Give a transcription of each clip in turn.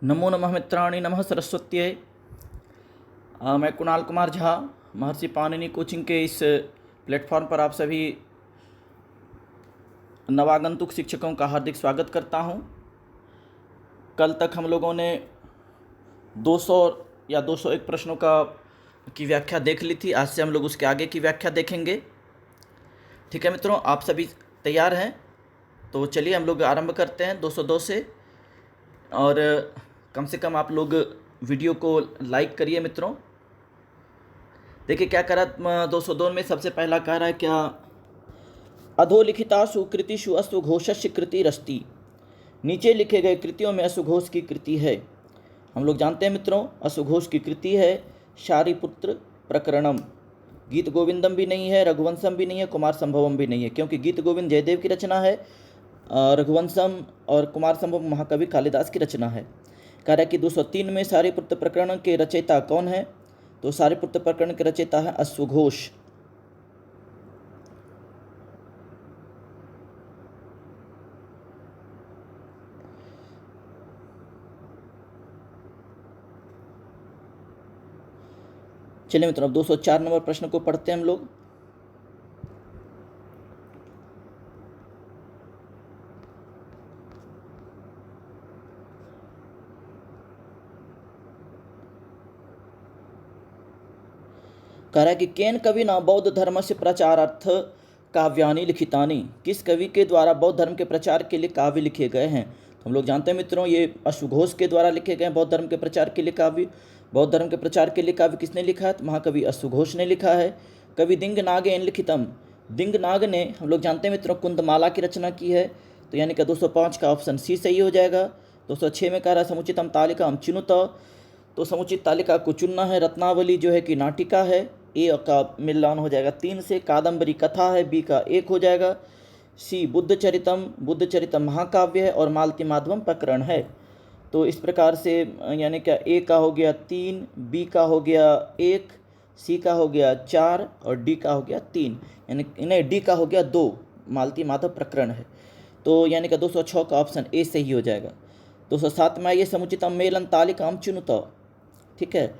नमो नमः मित्राणि, नमः सरस्वत्यै। मैं कुणाल कुमार झा महर्षि पाणिनि कोचिंग के इस प्लेटफॉर्म पर आप सभी नवागंतुक शिक्षकों का हार्दिक स्वागत करता हूं। कल तक हम लोगों ने 200 या 201 प्रश्नों की व्याख्या देख ली थी। आज से हम लोग उसके आगे की व्याख्या देखेंगे। ठीक है मित्रों, आप सभी तैयार हैं? तो चलिए हम लोग आरंभ करते हैं 202 से। और कम से कम आप लोग वीडियो को लाइक करिए मित्रों। देखिए क्या कह रहा 202 में सबसे पहला कह रहा है क्या, अधोलिखितासु कृतिषु अश्वघोषस्य कृतिरस्ति। नीचे लिखे गए कृतियों में अश्वघोष की कृति है। हम लोग जानते हैं मित्रों, अश्वघोष की कृति है शारिपुत्र प्रकरणम। गीत गोविंदम भी नहीं है, रघुवंशम भी नहीं है, कुमार संभवम भी नहीं है, क्योंकि गीत गोविंद जयदेव की रचना है, रघुवंशम और कुमार संभव महाकवि कालिदास की रचना है। कह रहा है कि 203 में शारिपुत्र प्रकरण के रचयिता कौन है? तो शारिपुत्र प्रकरण के रचयिता है अश्वघोष। चलिए मित्रों, अब 204 नंबर प्रश्न को पढ़ते हैं हम लोग। कह रहा है कि केन कवि न बौद्ध धर्म से प्रचारार्थ काव्यानि लिखितानि। किस कवि के द्वारा बौद्ध धर्म के प्रचार के लिए काव्य लिखे गए हैं? तो हम लोग जानते हैं मित्रों, ये अश्वघोष के द्वारा लिखे गए बौद्ध धर्म के प्रचार के लिए काव्य। बौद्ध धर्म के प्रचार के लिए काव्य किसने लिखा है? तो महाकवि अश्वघोष ने लिखा है। कवि दिंगनागेन लिखितम। दिंगनाग ने, हम लोग जानते हैं मित्रों, कुंदमाला की रचना की है। तो यानी कि 205 का ऑप्शन सी सही हो जाएगा। 206 में कह रहा है समुचितम तालिका हम चुनुत। तो समुचित तालिका को चुनना है। रत्नावली जो है कि नाटिका है, ए का मिलान हो जाएगा 3 से। कादम्बरी कथा है, बी का 1 हो जाएगा। सी बुद्धचरितम महाकाव्य है, और मालती माधवम प्रकरण है। तो इस प्रकार से यानी क्या, ए का हो गया 3, बी का हो गया 1, सी का हो गया 4 और डी का हो गया 3, यानी नहीं डी का हो गया 2, मालती माधव प्रकरण है। तो यानी कि 206 का ऑप्शन ए सही हो जाएगा। 207 में आइए, समुचितम मेलन तालिकाम चुनुत। ठीक है।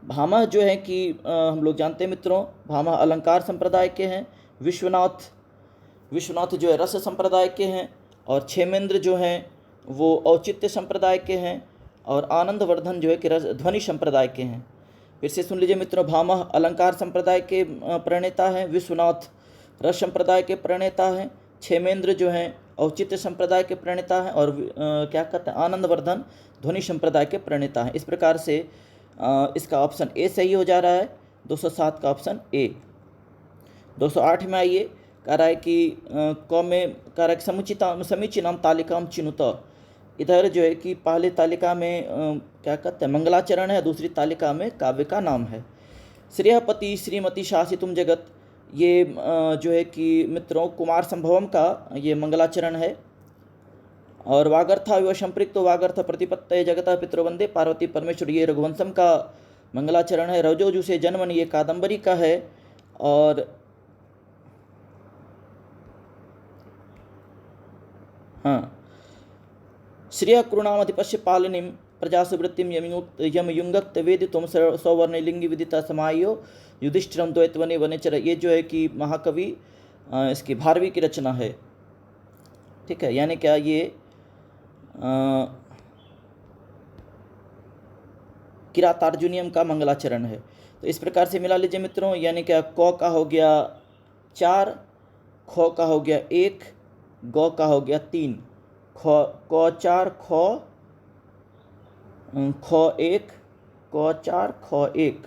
भामह जो है कि हम लोग जानते हैं मित्रों, भामह अलंकार संप्रदाय के हैं। विश्वनाथ जो है रस संप्रदाय के हैं। और क्षेमेंद्र जो हैं वो औचित्य संप्रदाय के हैं। और आनंदवर्धन जो है कि ध्वनि संप्रदाय के हैं। फिर से सुन लीजिए मित्रों, भामह अलंकार संप्रदाय के प्रणेता हैं। विश्वनाथ रस संप्रदाय के प्रणेता हैं। क्षेमेंद्र जो हैं औचित्य संप्रदाय के प्रणेता हैं। और क्या कहते हैं, आनंदवर्धन ध्वनि संप्रदाय के प्रणेता हैं। इस प्रकार से इसका ऑप्शन ए सही हो जा रहा है। 207 का ऑप्शन ए। 208 में आइए, कह रहा है कि क में कह रहा है कि समीचीनम तालिकाम चिनुत। इधर जो है कि पहले तालिका में क्या कहते हैं, मंगलाचरण है, दूसरी तालिका में काव्य का नाम है। श्रेयपति श्रीमती शासितुम जगत, ये जो है कि मित्रों कुमार संभवम का ये मंगलाचरण है। और वागर्था विव संपृक्त वागर्थ प्रतिपत्तये जगता पितृवंदे पार्वती परमेश्वर, ये रघुवंशम का मंगलाचरण है। रजोजु से जन्मन, ये कादम्बरी का है। और हाँ, श्रेय कुरुणामधिपश्य पालनीम प्रजासुवृत्तिम यमयुंगक्त वेदितुम सौवर्णलिंगी विदिता समायो युधिष्ठिरम द्वैतवने वनेचर, ये जो है कि महाकवि इसकी भारवी की रचना है। ठीक है, यानी क्या, ये किरातार्जुनियम का मंगलाचरण है। तो इस प्रकार से मिला लीजिए मित्रों, यानी क्या, क का हो गया 4, ख का हो गया 1, ग का हो गया 3, क 4 ख 1, क 4 ख 1।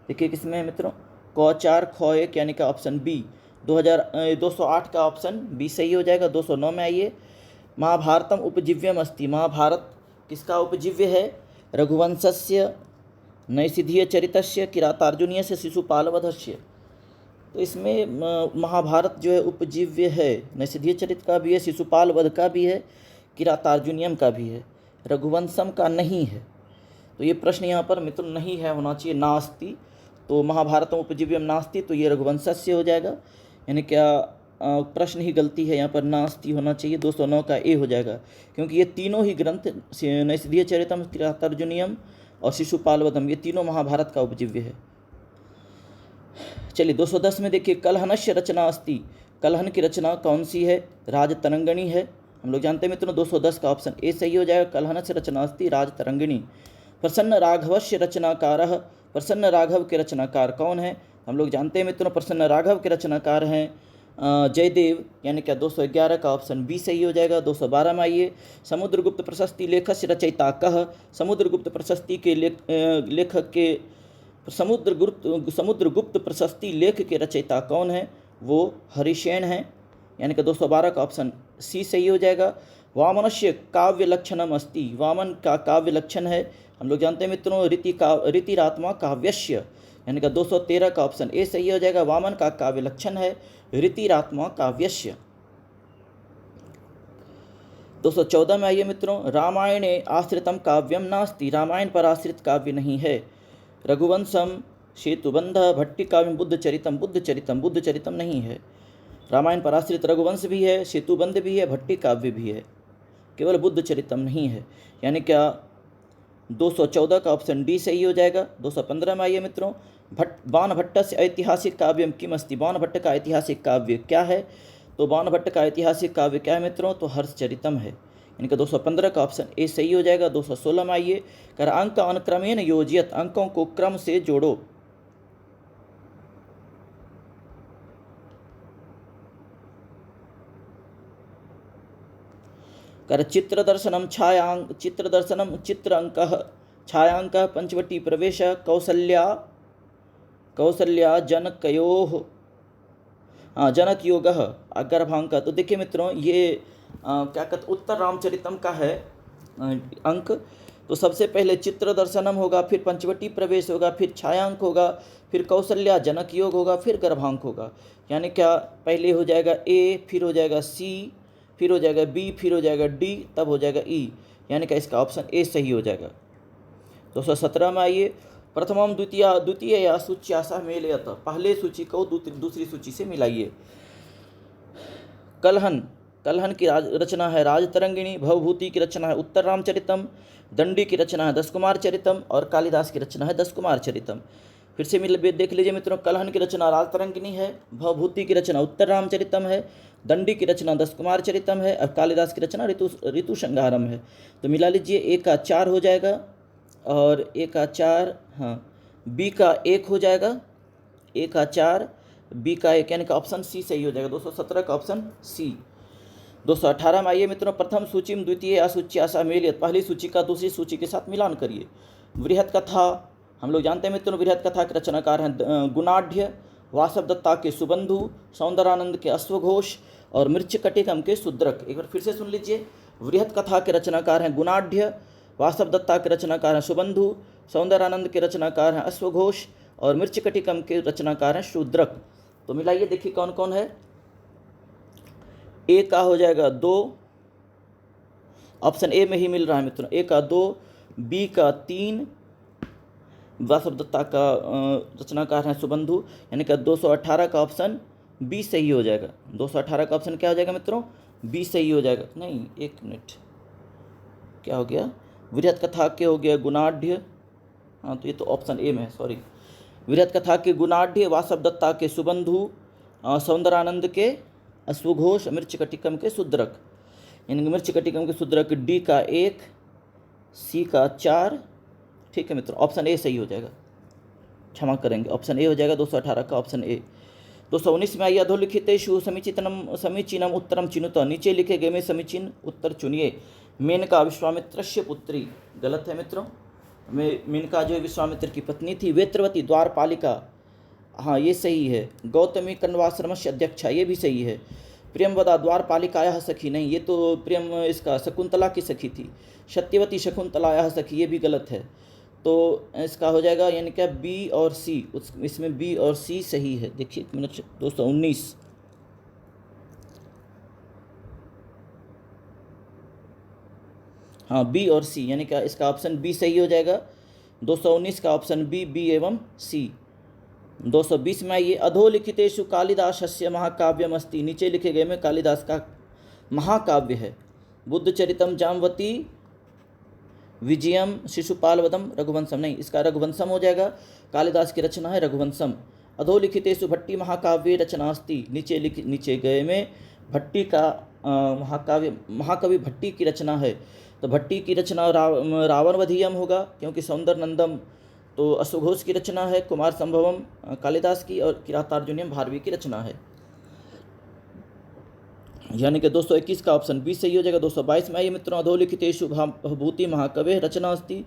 देखिए किसमें है मित्रों, क 4 ख 1, यानी कि ऑप्शन बी। 208 का ऑप्शन बी सही हो जाएगा। 209 में आइए, महाभारतम उपजीव्यम अस्ति। महाभारत किसका उपजीव्य है? रघुवंशस्य, नैषधीय चरितस्य, किरातार्जुनीयस्य, शिशुपालवधस्य। तो इसमें महाभारत जो है उपजीव्य है। नैषधीय चरित का भी है, शिशुपाल वध का भी है, किरातार्जुनियम का भी है, रघुवंशम का नहीं है। तो ये प्रश्न यहाँ पर मित्रों नहीं है, होना चाहिए नास्ति। तो महाभारतम उपजीव्यम नास्ति, तो ये रघुवंशस्य हो जाएगा। यानी क्या, प्रश्न ही गलती है, यहाँ पर नास्ति होना चाहिए, 209 का ए हो जाएगा, क्योंकि ये तीनों ही ग्रंथ नैषधीय चरितम, तर्जुनीयम और शिशुपालवधम, ये तीनों महाभारत का उपजीव्य है। चलिए 210 में देखिए, कलहनस्य रचना अस्ति, कलहन की रचना कौन सी है? राजतरंगिणी है। हम लोग जानते हैं मित्रों 210 का ऑप्शन ए सही हो जाएगा, कलहनस्य रचना अस्ति राजतरंगिणी। प्रसन्न राघवस्य रचनाकारः, प्रसन्न राघव के रचनाकार कौन है? हम लोग जानते हैं मित्रों प्रसन्न राघव के रचनाकार हैं जयदेव, यानी क्या 211 का ऑप्शन बी सही हो जाएगा। 212 में आइए, समुद्रगुप्त प्रशस्ति लेखस्य रचयिता कः, समुद्रगुप्त प्रशस्ति के लेखक के समुद्रगुप्त प्रशस्ति लेख के रचयिता कौन है? वो हरिसेन हैं, यानी कि 212 का ऑप्शन सी सही हो जाएगा। वामनस्य काव्य लक्षणम अस्ति, वामन का काव्य लक्षण है, हम लोग जानते हैं मित्रों रीतिरात्मा काव्यस्य, यानी कि 213 का ऑप्शन ए सही हो जाएगा। वामन का काव्य लक्षण है रीतिरात्मा काव्यस्य। 214 में आइए मित्रों, रामायणे आश्रितम काव्यम नास्ति, रामायण पर आश्रित काव्य नहीं है। रघुवंशम, सेतुबंध, भट्टिकाव्यम, बुद्धचरितम नहीं है। रामायण पर आश्रित रघुवंश भी है, सेतुबंध भी है, भट्टिकाव्य भी है, केवल बुद्धचरितम नहीं है, यानी क्या 214 का ऑप्शन डी सही हो जाएगा। 215 में आइए मित्रों, बाणभट्ट से ऐतिहासिक काव्यम किम अस्ति, बाणभट्ट का ऐतिहासिक काव्य क्या है? तो बाणभट्ट का ऐतिहासिक काव्य क्या है मित्रों? तो हर्षचरितम है, यानी कि 215 का ऑप्शन ए सही हो जाएगा। 216 में आइए, कर अंक अनुक्रमेण योजियत, अंकों को क्रम से जोड़ो। कर चित्र दर्शनम चित्र अंक छायांक पंचवटी प्रवेश कौसल्या जनकयोः जनक योग गर्भांक। तो देखिए मित्रों ये क्या कहते उत्तर रामचरितम का है अंक। तो सबसे पहले चित्र दर्शनम होगा, फिर पंचवटी प्रवेश होगा, फिर छायांक होगा, फिर कौशल्या जनक योग होगा, फिर गर्भांक होगा, यानी क्या पहले हो जाएगा ए, फिर हो जाएगा सी, फिर हो जाएगा बी, फिर हो जाएगा डी, तब हो जाएगा ई, यानी कि इसका ऑप्शन ए सही हो जाएगा। 217 में आइए, प्रथमम द्वितीय या सूच्या सह मेलयत, पहले सूची को दूसरी सूची से मिलाइए। कलहन की रचना है राजतरंगिणी, भवभूति की रचना है उत्तर रामचरितम, दंडी की रचना है दस कुमार चरितम और कालिदास की रचना है दस कुमार चरितम। फिर से देख लीजिए मित्रों, कलहन की रचना राजतरंगिणी है, भवभूति की रचना उत्तर रामचरितम है, दंडी की रचना दस कुमार चरितम है और कालिदास की रचना ऋतु संहारम है। तो मिला लीजिए, ए का 4 हो जाएगा और ए का 4, हाँ बी का 1 हो जाएगा, ए का 4 बी का 1, यानी कि ऑप्शन सी सही हो जाएगा। 217 का ऑप्शन सी। 218 में आइए मित्रों, प्रथम सूची में द्वितीय असूच्या सह मेलयत, पहली सूची का दूसरी सूची के साथ मिलान करिए। वृहत कथा, हम लोग जानते हैं मित्रों वृहत कथा के रचनाकार हैं गुणाढ़, वासवदत्ता के सुबंधु, सौंदरानंद के अश्वघोष और मृच्छकटिकम के शूद्रक। एक बार फिर से सुन लीजिए, वृहत कथा के रचनाकार हैं गुणाढ़, वासवदत्ता के रचनाकार हैं सुबंधु, सौंदरानंद के रचनाकार हैं अश्वघोष और मृच्छकटिकम के रचनाकार हैं शूद्रक। तो मिलाइए, देखिए कौन कौन है। ए का हो जाएगा 2, ऑप्शन ए में ही मिल रहा है मित्रों, ए का 2, बी का 3, वासवदत्ता का रचनाकार हैं सुबंधु, यानी कि 218 का ऑप्शन बी सही हो जाएगा। 218 का ऑप्शन क्या हो जाएगा मित्रों? बी सही हो जाएगा। नहीं, एक मिनट, क्या हो गया? वृहत कथा के हो गया गुणाढ़, हाँ तो ये तो ऑप्शन ए में है, सॉरी। वृहत कथा के गुणाढ़, वासवदत्ता के सुबंधु, सौंदरानंद के अश्वघोष, मृच्छकटिकम के शूद्रक, यानी कि मृच्छकटिकम के शूद्रक डी का 1, सी का 4। ठीक है मित्रों, ऑप्शन ए सही हो जाएगा, क्षमा करेंगे, ऑप्शन ए हो जाएगा 218 का ऑप्शन ए। 219 में आइए, अधोलिखितेषु समीचीनम उत्तरम चिनुत, नीचे लिखे गए में समीचीन उत्तर चुनिए। मेनका विश्वामित्रस्य पुत्री, गलत है मित्रों, मेनका जो विश्वामित्र की पत्नी थी। वेत्रवती द्वारपालिका, हाँ ये सही है। गौतमी कण्वाश्रमस्य अध्यक्षा, ये भी सही है। प्रियंवदा द्वारपालिकायाः सखी, नहीं ये तो प्रियम इसका शकुंतला की सखी थी। सत्यवती शकुंतलायाः सखी, ये भी गलत है। तो इसका हो जाएगा यानी क्या बी और सी, इसमें बी और सी सही है। देखिए मिनट 219, हाँ बी और सी, यानी क्या इसका ऑप्शन बी सही हो जाएगा। 219 का ऑप्शन बी एवं सी। 220 में ये अधोलिखितेषु कालिदासस्य महाकाव्यमस्ति, नीचे लिखे गए में कालिदास का महाकाव्य है। बुद्धचरितम जामवती विजयम शिशुपालवदम रघुवंशम, नहीं इसका रघुवंशम हो जाएगा, कालिदास की रचना है रघुवंशम। अधोलिखितेषु भट्टी महाकाव्य रचनास्ति, नीचे गए में भट्टी का महाकवि भट्टी की रचना है। तो भट्टी की रचना रावण वधियम होगा, क्योंकि सौंदर नंदम तो अश्वघोष की रचना है, कुमार संभवम कालिदास की, और किरातार्जुनीयम भारवी की रचना है। यानी कि 221 का ऑप्शन बी सही हो जाएगा। 222 में आइए मित्रों, अधोलिखितेषु भवभूति महाकवि रचना अस्ति,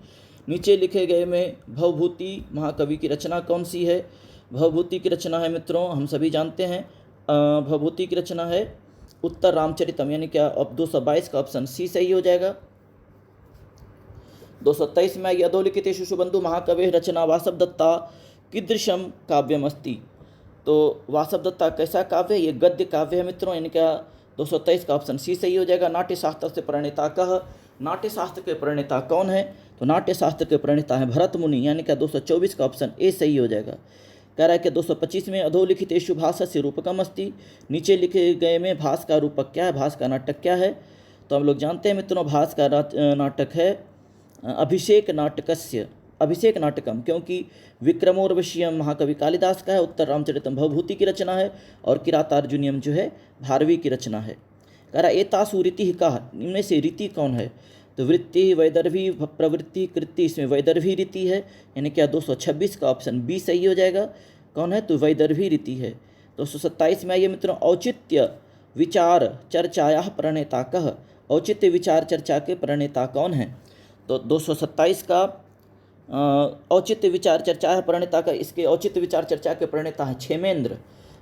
नीचे लिखे गए में भवभूति महाकवि की रचना कौन सी है? भवभूति की रचना है मित्रों, हम सभी जानते हैं, भवभूति की रचना है उत्तर रामचरितम, यानी क्या अब 222 का ऑप्शन सी सही हो जाएगा। 223 में आइए, अधोलिखितेषु शुभंदु महाकवि रचना वासवदत्ता कीदृशम काव्यम अस्ति, तो वासवदत्ता कैसा काव्य है? ये गद्य काव्य है मित्रों, यानी क्या 223 का ऑप्शन सी सही हो जाएगा। नाट्यशास्त्र से प्रणेता कह, नाट्यशास्त्र के प्रणेता कौन है? तो नाट्यशास्त्र के प्रणेता है भरत मुनि, यानी क्या 224 का ऑप्शन ए सही हो जाएगा। कह रहा है कि 225 में अधोलिखितेषु भासस्य रूपकम अस्ति, नीचे लिखे गए में भास का रूपक क्या है, भास का नाटक क्या है? तो हम लोग जानते हैं मित्रों, भास का नाटक है अभिषेक नाटकस्य, अभिषेक नाटकम, क्योंकि विक्रमोर्वशीयम महाकवि कालिदास का है, उत्तर रामचरितम भवभूति की रचना है, और किरातार्जुनीयम जो है भारवी की रचना है। कह रहा एतासु रीति का, इनमें से रीति कौन है? तो वृत्ति वैदर्भी प्रवृत्ति कृति, इसमें वैदर्भी रीति है, यानी क्या 226 का ऑप्शन बी सही हो जाएगा। कौन है? तो वैदर्भी रीति है। 227 में आइए मित्रों, औचित्य विचार चर्चाया प्रणेता कह, औचित्य विचार चर्चा के प्रणेता कौन है? तो 227 का औचित्य विचार चर्चा है प्रणेता का, इसके औचित्य विचार चर्चा के प्रणेता है क्षेमेंद्र,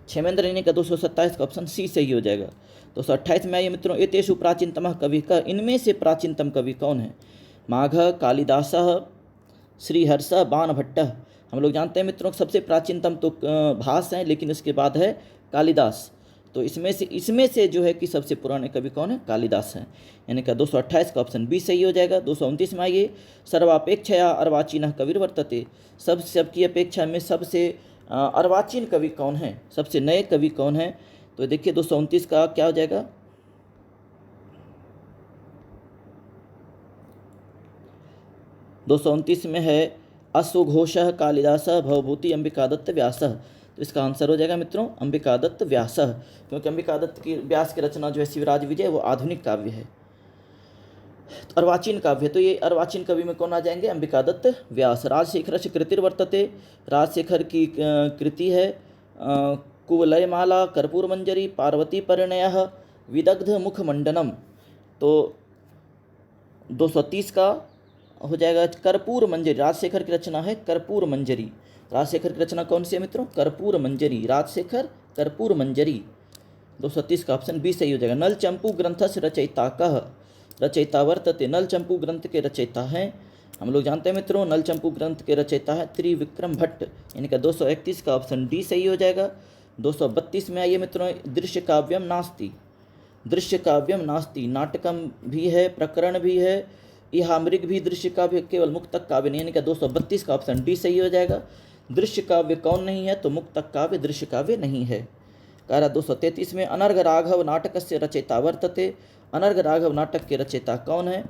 क्षेमेंद्र यानी का 227 का ऑप्शन सी सही हो जाएगा। 228 में आइए मित्रों, एतेषु प्राचीनतम कवि का, इनमें से प्राचीनतम कवि कौन है? माघ, कालिदास, श्रीहर्ष, बाणभट्ट। हम लोग जानते हैं मित्रों सबसे प्राचीनतम तो भास हैं, लेकिन उसके बाद है कालिदास। तो इसमें से जो है कि सबसे पुराने कवि कौन है? कालिदास हैं, यानी कि 228 का ऑप्शन बी सही हो जाएगा। 229 में आइए, सर्वापेक्षया अर्वाचीन कविर्वर्तते, सबकी अपेक्षा में सबसे अर्वाचीन कवि कौन है, सबसे नए कवि कौन है? तो देखिए 229 का क्या हो जाएगा? (229) में है अश्वघोषः कालिदासः भवभूति अंबिकादत्त व्यासः, तो इसका आंसर हो जाएगा मित्रों अंबिकादत्त व्यासः, क्योंकि अंबिकादत्त की व्यास की रचना जो है शिवराज विजय वो आधुनिक काव्य है, अर्वाचीन काव्य। तो ये अर्वाचीन कवि में कौन आ जाएंगे? अंबिकादत्त व्यास। राजशेखर से कृतिर वर्तते, राजशेखर की कृति है कुवलयमाला, कर्पूर मंजरी, पार्वती परिणयः, विदग्ध मुखमंडनम। तो 230 का हो जाएगा कर्पूर मंजरी, राजशेखर की रचना है कर्पूर मंजरी। राजशेखर की रचना कौन सी है मित्रों? कर्पूर मंजरी, राजशेखर कर्पूर मंजरी। 230 का ऑप्शन बी सही हो जाएगा। नल चंपू ग्रंथस्य रचयिता कह, रचयिता वर्तते, नल चंपू ग्रंथ के रचयिता हैं, हम लोग जानते हैं मित्रों नल चंपू ग्रंथ के रचयिता है त्रिविक्रम भट्ट, यानी कि 231 का ऑप्शन डी सही हो जाएगा। 232 में आइए मित्रों, दृश्य काव्यम नास्ति, दृश्य काव्यम नास्ति, नाटकम भी है, प्रकरण भी है, यह मृग भी दृश्य काव्य, केवल मुक्तक काव्य नहीं, यानी कि 232 का ऑप्शन डी सही हो जाएगा। दृश्य काव्य कौन नहीं है? तो मुक्तक काव्य दृश्य काव्य नहीं है। कह 233 में अनर्घ राघव नाटक से रचयिता वर्तते, अनर्घ राघव नाटक के रचयिता कौन है?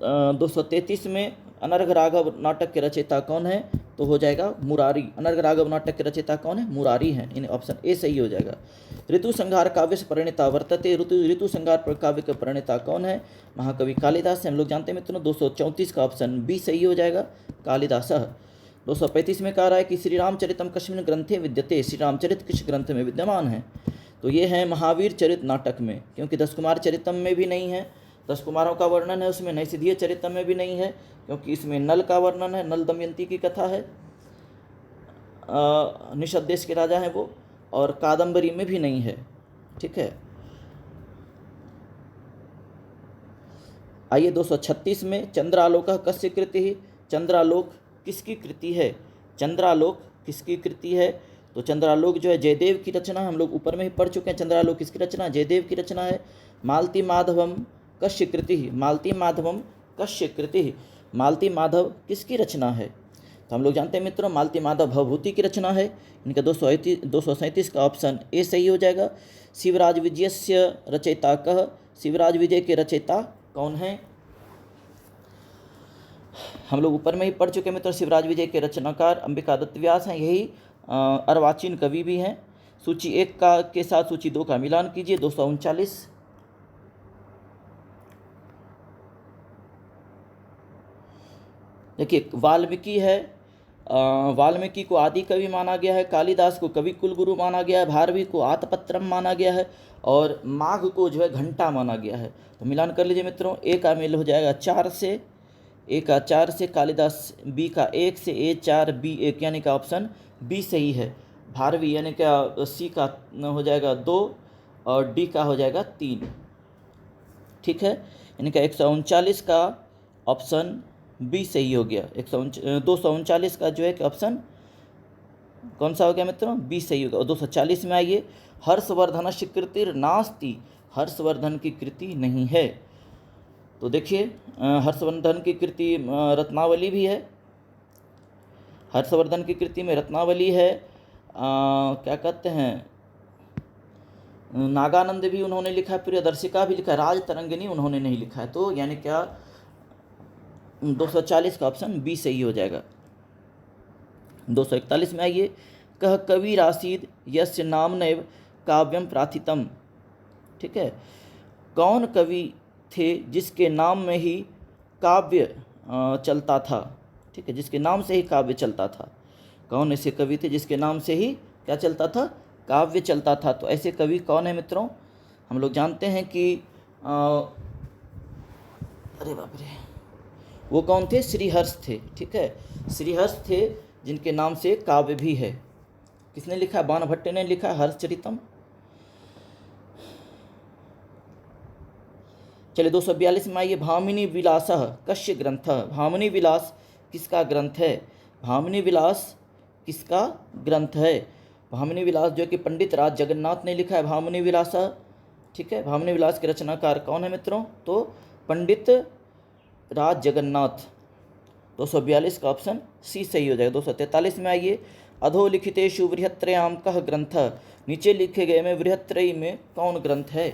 233 में अनर्घ राघव नाटक के रचयिता कौन है? तो हो जाएगा मुरारी, अनर्घ राघव नाटक के रचयिता कौन है? मुरारी हैं, इन ऑप्शन ए सही हो जाएगा। ऋतु संहार काव्य से प्रणेता वर्तते, ऋतु संहार काव्य के प्रणेता कौन है? महाकवि कालिदास है, हम लोग जानते हैं मित्रों। 234 का ऑप्शन बी सही हो जाएगा, कालिदास। 235 में कह रहा है कि श्री रामचरितम कस्मिन् ग्रंथे विद्यते, श्री रामचरित किस ग्रंथ में विद्यमान है? तो ये है महावीर चरित नाटक में, क्योंकि 10 कुमार चरितम में भी नहीं है, 10 कुमारों का वर्णन है उसमें, नैषधीय चरितम में भी नहीं है, क्योंकि इसमें नल का वर्णन है, नल दमयंती की कथा है, निषद देश के राजा हैं वो, और कादम्बरी में भी नहीं है। ठीक है, आइए 236 में चंद्रालोक कस्य कृति ही, चंद्रालोक किसकी कृति है? चंद्रालोक किसकी कृति है? तो चंद्रालोक जो है जयदेव की रचना, हम लोग ऊपर में ही पढ़ चुके हैं। चंद्रालोक किसकी रचना? जयदेव की रचना है। मालती माधवम कश्य कृति, मालती माधवम कश्य कृति, मालती माधव किसकी रचना है? तो हम लोग जानते हैं मित्रों मालती माधव भवभूति की रचना है, इनका 237 का ऑप्शन ए सही हो जाएगा। शिवराज विजयस्य रचयिता कह, शिवराज विजय के रचयिता कौन है? हम लोग ऊपर में ही पढ़ चुके मित्रों, शिवराज विजय के रचनाकार अंबिकादत्त व्यास हैं, यही अर्वाचीन कवि भी हैं। सूची 1 का के साथ सूची 2 का मिलान कीजिए। 239। देखिए वाल्मीकि है, वाल्मीकि को आदि कवि माना गया है, कालिदास को कवि कुलगुरु माना गया है, भारवी को आतपत्रम माना गया है और माघ को जो है घंटा माना गया है। तो मिलान कर लीजिए मित्रों, ए का मेल हो जाएगा 4 से, ए का 4 से, कालिदास बी का 1 से, ए 4 बी 1 यानी का ऑप्शन बी सही है। भारवी यानी क्या सी का हो जाएगा 2 और डी का हो जाएगा 3। ठीक है, यानी कि 139 का ऑप्शन बी सही हो गया। 239 का जो है कि ऑप्शन कौन सा हो गया मित्रों? बी सही होगा। और 240 में आइए, हर्षवर्धन कृतिर नास्ति, हर्षवर्धन की कृति नहीं है। तो देखिए हर्षवर्धन की कृति रत्नावली भी है, हर्षवर्धन की कृति में रत्नावली है, क्या कहते हैं, नागानंद भी उन्होंने लिखा है, प्रियदर्शिका भी लिखा है, राज तरंगिनी उन्होंने नहीं लिखा है। तो यानी क्या 240 का ऑप्शन बी सही हो जाएगा। 241 में आइए, कह कवि राशिद यस्य नाम नैव काव्यम प्राथितम। ठीक है, कौन कवि थे जिसके नाम में ही काव्य चलता था? ठीक है, जिसके नाम से ही काव्य चलता था। कौन ऐसे कवि थे जिसके नाम से ही क्या चलता था? काव्य चलता था। तो ऐसे कवि कौन है मित्रों? हम लोग जानते हैं कि अरे बाप रे, वो कौन थे? श्रीहर्ष थे। ठीक है, श्रीहर्ष थे जिनके नाम से काव्य भी है। किसने लिखा? बाणभट्ट ने लिखा हर्षचरितम। चलिए 242 में आइए, भामिनी विलासः कस्य ग्रंथः। भामिनी विलास किसका ग्रंथ है? भामिनी विलास किसका ग्रंथ है? भामिनी विलास जो कि पंडित राज जगन्नाथ ने लिखा है भामिनी विलास। ठीक है, भामिनी विलास के रचनाकार कौन है मित्रों? तो पंडित राज जगन्नाथ। 242 का ऑप्शन सी सही हो जाएगा। 243 में आइए, अधोलिखितेषु बृहत्त्रयाम कह ग्रंथ। नीचे लिखे गए में बृहत्त्रयी में कौन ग्रंथ है?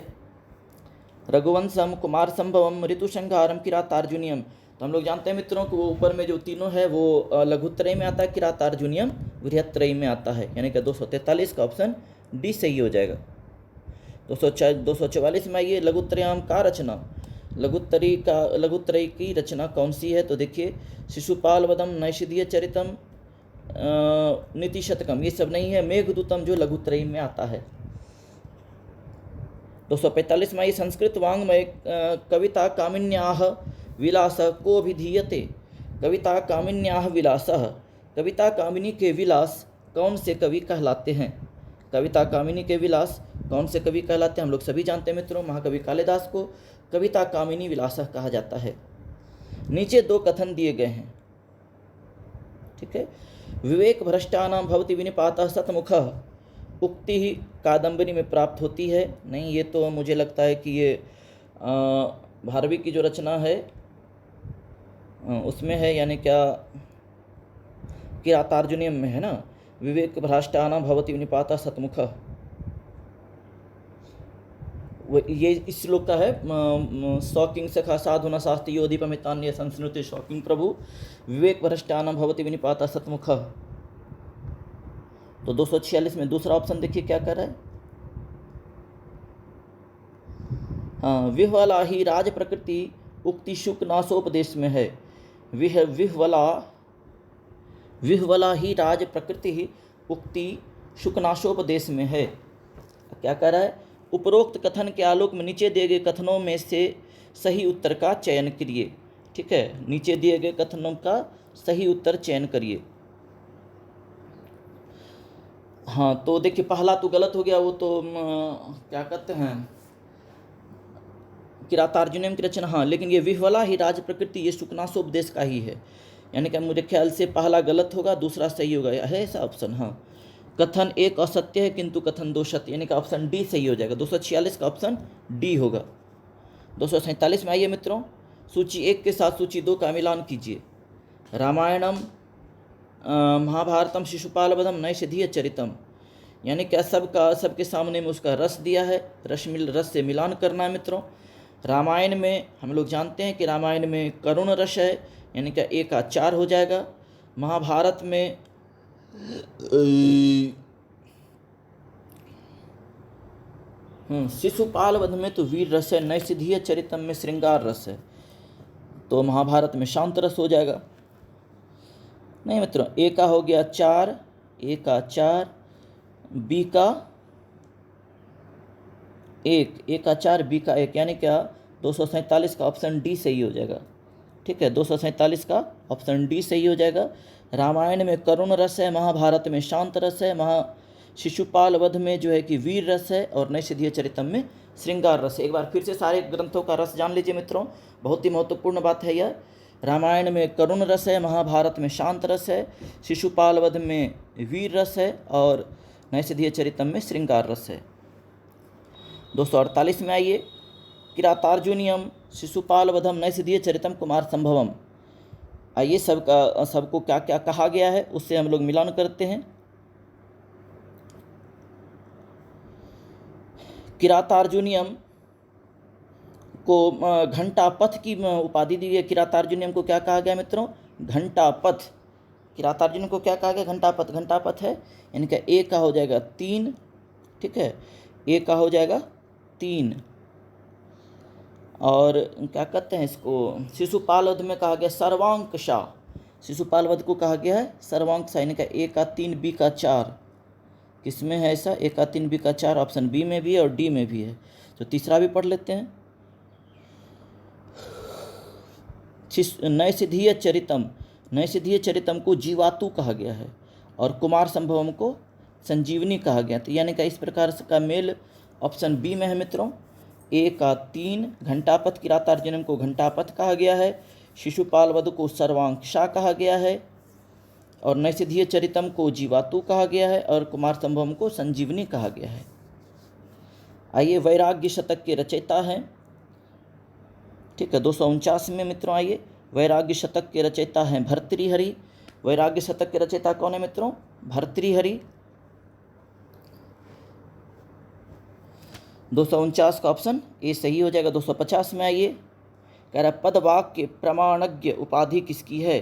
रघुवंशम, कुमार संभवम, ऋतुसंहारम, किरातार्जुनियम। तो हम लोग जानते हैं मित्रों कि वो ऊपर में जो तीनों है वो लघुत्रयी में आता है, किरातार्जुनियम बृहत्त्रयी में आता है, यानी कि 243 का ऑप्शन डी सही हो जाएगा। 244 में आइए, लघुत्रयाम का रचना, लघुत्रयी की रचना कौन सी है? तो देखिए, शिशुपाल वदम, नैषधीय चरितम, नीति शतकम, ये सब नहीं है, मेघदूतम जो लघुत्रयी में आता है। 245 में आइए, संस्कृत वाङ्मय कविता कामिन्याः विलासः को अभिधीयते। कविता कामिन्याः विलासः, कविता कामिनी के विलास कौन से कवि कहलाते हैं? कविता कामिनी के विलास कौन से कवि कहलाते हैं? हम लोग सभी जानते हैं मित्रों, महाकवि कालिदास को कविता कामिनी विलासः कहा जाता है। नीचे 2 कथन दिए गए हैं। ठीक है, विवेक भ्रष्टानां भवति विनिपातः शतमुखः, उक्ति ही कादम्बरी में प्राप्त होती है। नहीं, ये तो मुझे लगता है कि ये भारवी की जो रचना है उसमें है, यानी क्या किरातार्जुनियम में है ना, विवेक भ्रष्टानां भवति विनिपातः शतमुखः, ये इस श्लोक का है। शौकिंग सखा साधुना शास्त्री योधिपमितान्य संस्नुते शौकिंग प्रभु, विवेक भ्रष्टानां भवति विनिपातः शतमुखः। तो 246 में दूसरा ऑप्शन देखिए क्या कर रहा है। हाँ, विह्वला ही राज प्रकृति उक्ति शुक नाशोपदेश में है। विह्वला ही राज प्रकृति उक्ति शुकनाशोपदेश में है। क्या कह रहा है? उपरोक्त कथन के आलोक में नीचे दिए गए कथनों में से सही उत्तर का चयन करिए। ठीक है, नीचे दिए गए कथनों का सही उत्तर चयन करिए। हाँ, तो देखिए पहला तो गलत हो गया, वो तो क्या कहते हैं, किरातार्जुनियम की रचना। हाँ, लेकिन ये विह्वला ही राज प्रकृति ये शुकनाशोपदेश का ही है, यानी कि मुझे ख्याल से पहला गलत होगा, दूसरा सही होगा, है ऐसा ऑप्शन। हाँ, कथन 1 असत्य है किंतु कथन 2 सत्य, यानी कि ऑप्शन डी सही हो जाएगा। 246 का ऑप्शन डी होगा। 247 में आइए मित्रों, सूची 1 के साथ सूची 2 का मिलान कीजिए। रामायणम महाभारतम शिशुपाल वधम नैषधीय चरितम, यानी क्या सबके सामने में उसका रस दिया है, रस से मिलान करना है मित्रों। रामायण में हम लोग जानते हैं कि रामायण में करुण रस है, यानी क्या एक का 4 हो जाएगा। महाभारत में शिशुपाल वध में तो वीर रस है, नैषधीय चरितम में श्रृंगार रस है, तो महाभारत में शांत रस हो जाएगा। नहीं मित्रों, ए का हो गया 4, ए का 4, बी का 1, ए का 4, बी का 1, यानी क्या 247 का ऑप्शन डी सही हो जाएगा। ठीक है, 247 का ऑप्शन डी सही हो जाएगा। रामायण में करुण रस है, महाभारत में शांत रस है, शिशुपाल वध में जो है कि वीर रस है, और नैषधीय चरितम में श्रृंगार रस है। एक बार फिर से सारे ग्रंथों का रस जान लीजिए मित्रों, बहुत ही महत्वपूर्ण बात है यह। रामायण में करुण रस है, महाभारत में शांत रस है, शिशुपाल वध में वीर रस है, और नैषधीय चरितम में श्रृंगार रस है। 248 में आइए, किरातार्जुनियम शिशुपाल वधम नैषधीय चरितम कुमार संभवम। आइए सबको क्या क्या कहा गया है उससे हम लोग मिलान करते हैं। किरातार्जुनियम को घंटापथ की उपाधि दी गई। किरातार्जुनियम को क्या कहा गया मित्रों? घंटापथ। किरातार्जुनियम को क्या कहा गया? घंटापथ। घंटापथ है यानी कि ए का हो जाएगा 3, ठीक है, ए का हो जाएगा 3। और क्या कहते हैं इसको, शिशुपाल वध में कहा गया सर्वांक शाह। शिशुपाल वध को कहा गया है सर्वांक शाह, यानी कि ए का 3 बी का 4। किस में है ऐसा? ए का 3 बी का 4 ऑप्शन बी में भी है और डी में भी है। तो तीसरा भी पढ़ लेते हैं। नैषधीय चरितम, नैषधीय चरितम को जीवातु कहा गया है और कुमार संभवम को संजीवनी कहा गया। तो यानी कि इस प्रकार का मेल ऑप्शन बी में है मित्रों। ए का 3 घंटापथ, किरातार्जुनियम को घंटापथ कहा गया है, शिशुपाल वध को सर्वांकशा कहा गया है, और नैषधीय चरितम को जीवातु कहा गया है, और कुमार संभवम को संजीवनी कहा गया है। आइए, वैराग्य शतक के रचयिता हैं, ठीक है, 249 में मित्रों। आइए, वैराग्य शतक के रचयिता हैं भर्तृहरि। वैराग्य शतक के रचयिता कौन है मित्रों? भर्तृहरि। 249 का ऑप्शन ए सही हो जाएगा। 250 में आइए, कह रहा है पदवाक्य प्रमाणज्ञ उपाधि किसकी है?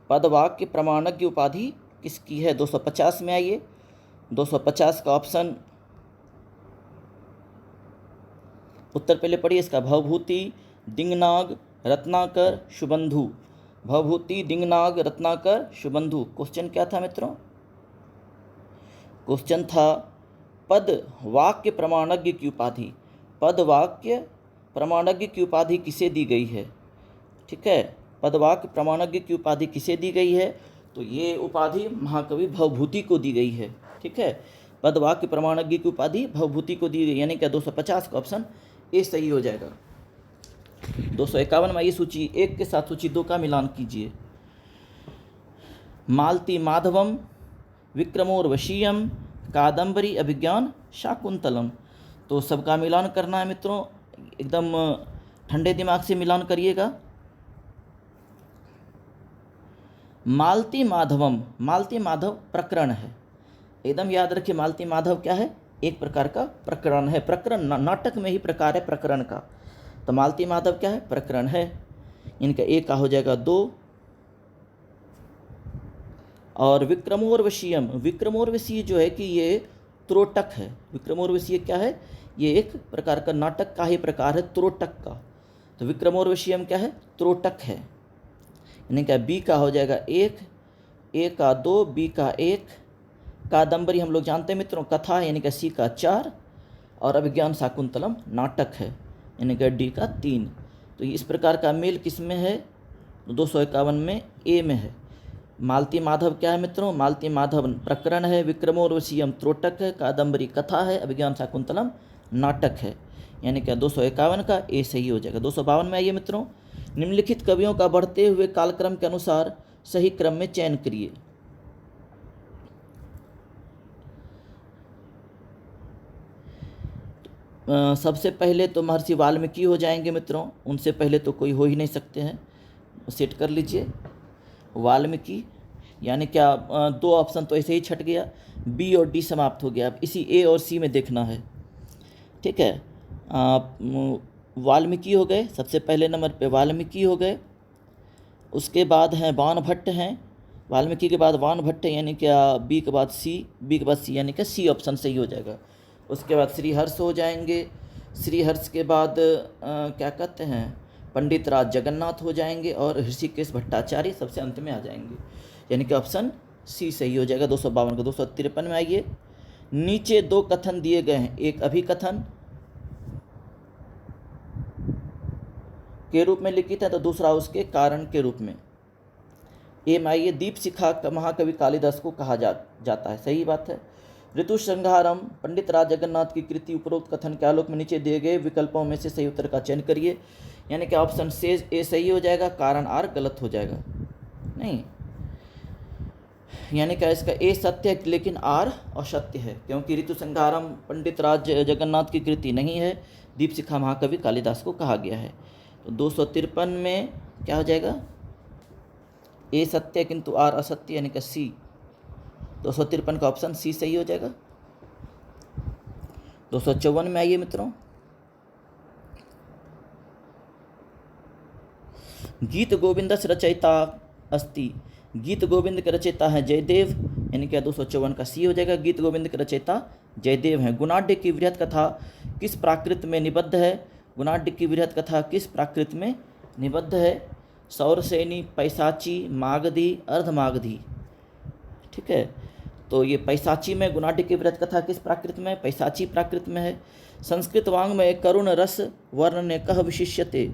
पदवाक्य प्रमाणज्ञ उपाधि किसकी है? 250 में आइए, 250 का ऑप्शन उत्तर पहले पढ़िए इसका, भवभूति, दिंगनाग, रत्नाकर, शुबंधु। भवभूति, दिंगनाग, रत्नाकर, शुबंधु। क्वेश्चन क्या था मित्रों? क्वेश्चन था पद वाक्य प्रमाणज्ञ की उपाधि। पद वाक्य प्रमाणज्ञ की उपाधि किसे दी गई है? ठीक है, पद वाक्य प्रमाणज्ञ की उपाधि किसे दी गई है? तो ये उपाधि महाकवि भवभूति को दी गई है। ठीक है, पद वाक्य प्रमाणज्ञ की उपाधि भवभूति को दी गई, यानी कि 250 का ऑप्शन ए सही हो जाएगा। 251 में आइए, सूची 1 के साथ सूची 2 का मिलान कीजिए। मालती माधवम, विक्रमोर्वशीयम, कादम्बरी अभिज्ञान, शाकुंतलम। तो सबका मिलान करना है मित्रों, एकदम ठंडे दिमाग से मिलान करिएगा। मालती माधवम, मालती माधव प्रकरण है, एकदम याद रखिए। मालती माधव क्या है? एक प्रकार का प्रकरण है। प्रकरण नाटक में ही प्रकार है प्रकरण का, तो मालती माधव क्या है? प्रकरण है। इनका एक का हो जाएगा 2। और विक्रमोर्वशीयम, विक्रमोर्वशीय जो है कि ये त्रोटक है। विक्रमोर्वशीय क्या है? ये एक प्रकार का नाटक का ही प्रकार है, त्रोटक का। तो विक्रमोर्वशीयम क्या है? त्रोटक है। यानी क्या बी का हो जाएगा 1, ए का 2, बी का 1। कादम्बरी हम लोग जानते हैं मित्रों कथा, यानी कि सी का 4, और अभिज्ञान शाकुंतलम नाटक है, यानी कि डी का 3। तो इस प्रकार का मेल किस में है? 251 में ए में है। मालती माधव क्या है मित्रों? मालती माधव प्रकरण है, विक्रमोर्वशीयम त्रोटक है, कादम्बरी कथा है, अभिज्ञान शाकुंतलम नाटक है, यानी कि 251 का ए सही हो जाएगा। 252 में आइए मित्रों, निम्नलिखित कवियों का बढ़ते हुए कालक्रम के अनुसार सही क्रम में चयन करिए। सबसे पहले तो महर्षि वाल्मीकि हो जाएंगे मित्रों, उनसे पहले तो कोई हो ही नहीं सकते हैं, सेट कर लीजिए। वाल्मीकि, यानी क्या दो ऑप्शन तो ऐसे ही छट गया, बी और डी समाप्त हो गया। अब इसी ए और सी में देखना है, ठीक है। वाल्मीकि हो गए, सबसे पहले नंबर पे वाल्मीकि हो गए, उसके बाद हैं बाणभट्ट हैं, वाल्मीकि के बाद बाणभट्ट है, यानी क्या बी के बाद सी, बी के बाद सी, यानी क्या सी ऑप्शन सही हो जाएगा। उसके बाद श्रीहर्ष हो जाएंगे, श्रीहर्ष के बाद क्या कहते हैं पंडित राज जगन्नाथ हो जाएंगे, और ऋषिकेश भट्टाचार्य सबसे अंत में आ जाएंगे, यानी कि ऑप्शन सी सही हो जाएगा। 252 का 253 में आइए, नीचे दो कथन दिए गए हैं, एक अभिकथन के रूप में लिखित है तो दूसरा उसके कारण के रूप में। ए में आइए, दीप शिखा महाकवि कालिदास को कहा जाता है, सही बात है। ऋतु संहारम पंडित राज जगन्नाथ की कृति उपरोक्त कथन के आलोक में नीचे दिए गए विकल्पों में से सही उत्तर का चयन करिए, यानी कि ऑप्शन ए सही हो जाएगा, कारण आर गलत हो जाएगा, नहीं, यानी क्या इसका ए सत्य है लेकिन आर असत्य है, क्योंकि ऋतु संहारम पंडित राज जगन्नाथ की कृति नहीं है, दीप शिखा महाकवि कालिदास को कहा गया है। तो 253 में क्या हो जाएगा, ए सत्य किंतु आर असत्य, यानी कि सी, 253 का ऑप्शन सी सही हो जाएगा। 254 में आइए मित्रों, गीत गोविंदस रचयिता अस्ति, गीत गोविंद के रचयिता हैं जयदेव, यानी क्या 254 का सी हो जाएगा, गीत गोविंद के रचयिता जयदेव हैं। गुणाढ्य की वृहत कथा किस प्राकृत में निबद्ध है, गुणाढ्य की वृहत कथा किस प्राकृत में निबद्ध है, सौरसेनी, पैसाची, मागधी, अर्धमागधी, ठीक है। तो ये पैसाची में गुणाढ्य की वृहत कथा किस प्राकृत में, पैसाची प्राकृत में है। संस्कृत वांग में करुण रस वर्णन कह विशिष्यते,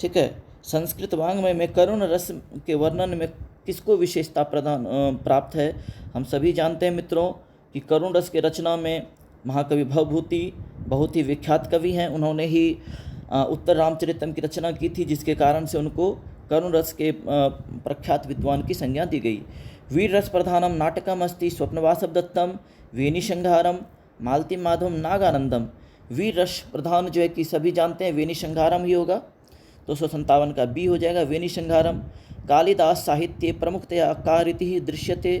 ठीक है, संस्कृत वांग्मय में करुण रस के वर्णन में किसको विशेषता प्राप्त है। हम सभी जानते हैं मित्रों कि करुण रस के रचना में महाकवि भवभूति बहुत ही विख्यात कवि हैं, उन्होंने ही उत्तर रामचरितम की रचना की थी, जिसके कारण से उनको करुण रस के प्रख्यात विद्वान की संज्ञा दी गई। वीर रस प्रधानम नाटकम अस्ति स्वप्नवासव दत्तम वेणीसंहारम मालती माधवम नागानंदम, वीर रस प्रधान जो है कि सभी जानते हैं वेणीसंहारम ही होगा, 257 का बी हो जाएगा वेणीसंहारम। कालिदास साहित्य प्रमुखतया का रीति दृश्यते,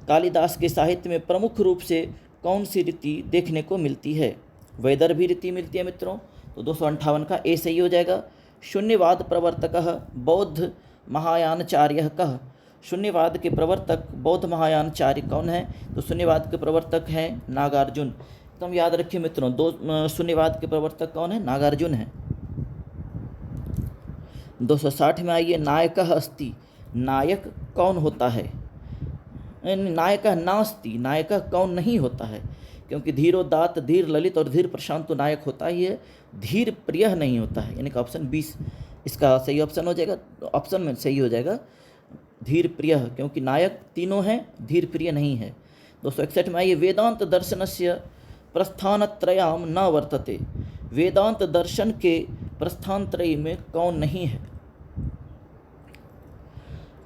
कालिदास के साहित्य में प्रमुख रूप से कौन सी रीति देखने को मिलती है, वैदर्भी रीति मिलती है मित्रों, तो 258 का ए सही हो जाएगा। शून्यवाद प्रवर्तकः बौद्ध महायानचार्यः कः, शून्यवाद के प्रवर्तक बौद्ध महायानचार्य कौन है, तो शून्यवाद के प्रवर्तक हैं नागार्जुन। तो हम याद रखिए मित्रों, दो शून्यवाद के प्रवर्तक कौन है, नागार्जुन है। 260 में आइए, नायकः अस्ति, नायक कौन होता है, नायकः नास्ति, नायकः कौन नहीं होता है, क्योंकि धीरोदात्त, धीर ललित और धीर प्रशांत तो नायक होता ही है, धीर प्रिय नहीं होता है, यानी कि ऑप्शन 20 इसका सही ऑप्शन हो जाएगा, ऑप्शन में सही हो जाएगा धीर प्रिय, क्योंकि नायक तीनों हैं, धीर प्रिय नहीं है। 261 में आइए, वेदांत दर्शनस्य प्रस्थानत्रयाम न वर्तते, वेदांत दर्शन के प्रस्थानत्रय में कौन नहीं है,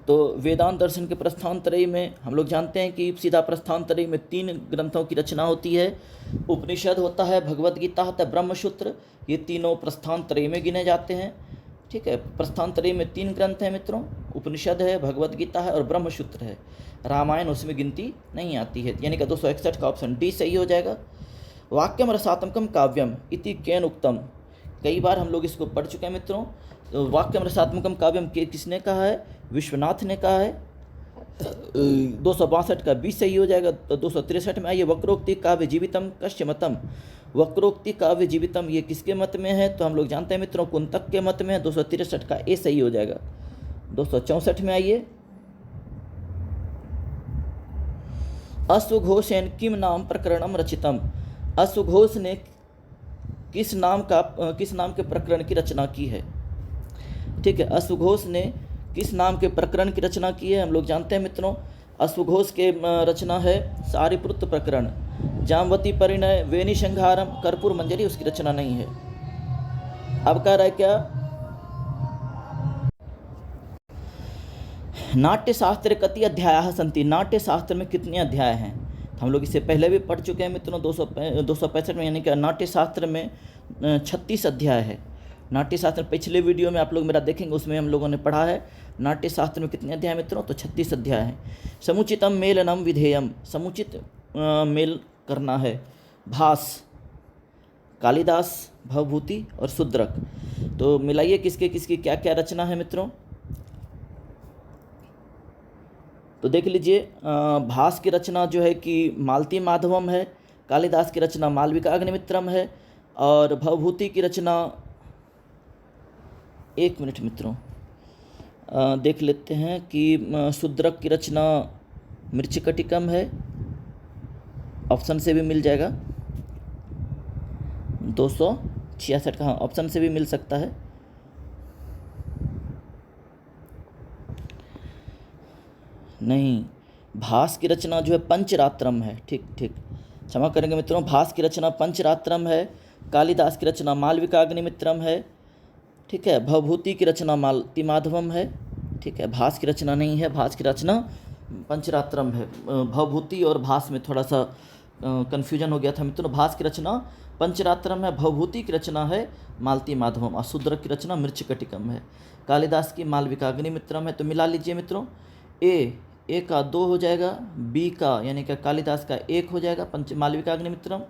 तो वेदांत दर्शन के प्रस्थानत्रय में हम लोग जानते हैं कि सीधा प्रस्थानत्रय में 3 ग्रंथों की रचना होती है, उपनिषद होता है, भगवद गीता होता है, ब्रह्मसूत्र, ये तीनों प्रस्थानत्रय में गिने जाते हैं, ठीक है। प्रस्थानत्रय में 3 ग्रंथ हैं मित्रों, उपनिषद है, भगवद गीता है और ब्रह्मसूत्र है, रामायण उसमें गिनती नहीं आती है, यानी कि 261 का ऑप्शन डी सही हो जाएगा। वाक्यम रसात्मकम काव्यम इति केन उक्तम, कई बार हम लोग इसको पढ़ चुके हैं मित्रों, तो वाक्यम रसात्मकम काव्यम के किसने कहा है, विश्वनाथ ने कहा है, 262 का बी सही हो जाएगा। तो 263 में आइए, वक्रोक्ति काव्य जीवितम कस्य मतम, वक्रोक्ति काव्य जीवितम ये किसके मत में है, तो हम लोग जानते हैं मित्रों कुंतक के मत में है, 263 का ए सही हो जाएगा। 264 में आइए, अश्वघोषेन किम नाम प्रकरणम रचितम, अश्वघोष ने किस नाम के प्रकरण की रचना की है, ठीक है, अश्वघोष ने किस नाम के प्रकरण की रचना की है, हम लोग जानते हैं मित्रों अश्वघोष के रचना है सारिपुत्र प्रकरण, जामवती परिणय, वेणीसंहारम, कर्पूर मंजरी उसकी रचना नहीं है। अब कह रहा है क्या, नाट्य शास्त्र कति अध्याय सन्ति, नाट्य शास्त्र में कितने अध्याय हैं, हम लोग इससे पहले भी पढ़ चुके हैं मित्रों 265 में, यानी कि नाट्य शास्त्र में 36 अध्याय है, नाट्यशास्त्र पिछले वीडियो में आप लोग मेरा देखेंगे, उसमें हम लोगों ने पढ़ा है नाट्यशास्त्र में कितने अध्याय मित्रों, तो 36 अध्याय हैं। समुचितम मेलनम विधेयम, समुचित मेल करना है। भास, कालिदास, भवभूति और शूद्रक। तो मिलाइए किसके किसकी क्या क्या रचना है मित्रों। तो देख लीजिए, भास की रचना जो है कि मालती माधवम है, कालिदास की रचना मालविका अग्निमित्रम है, और भवभूति की रचना, एक मिनट मित्रों देख लेते हैं कि शूद्रक की रचना मृच्छकटिकम है, ऑप्शन से भी मिल जाएगा 266 का, हाँ ऑप्शन से भी मिल सकता है। नहीं, भास की रचना जो है पंचरात्रम है, ठीक ठीक, क्षमा करेंगे मित्रों, भास की रचना पंचरात्रम है, कालिदास की रचना मालविका अग्निमित्रम है, ठीक है। भवभूति की रचना मालती माधवम है, ठीक है। भास की रचना नहीं है, भास की रचना पंचरात्रम है। भवभूति और भास में थोड़ा सा कन्फ्यूजन हो गया था मित्रों। भास की रचना पंचरात्रम है, भवभूति की रचना है मालती माधवम, और शूद्रक की रचना मृच्छकटिकम है। कालिदास की मालविका अग्निमित्रम है। तो मिला लीजिए मित्रों, ए का 2 हो जाएगा, बी का यानी कि कालिदास का 1 हो जाएगा पंच मालविका अग्निमित्रम,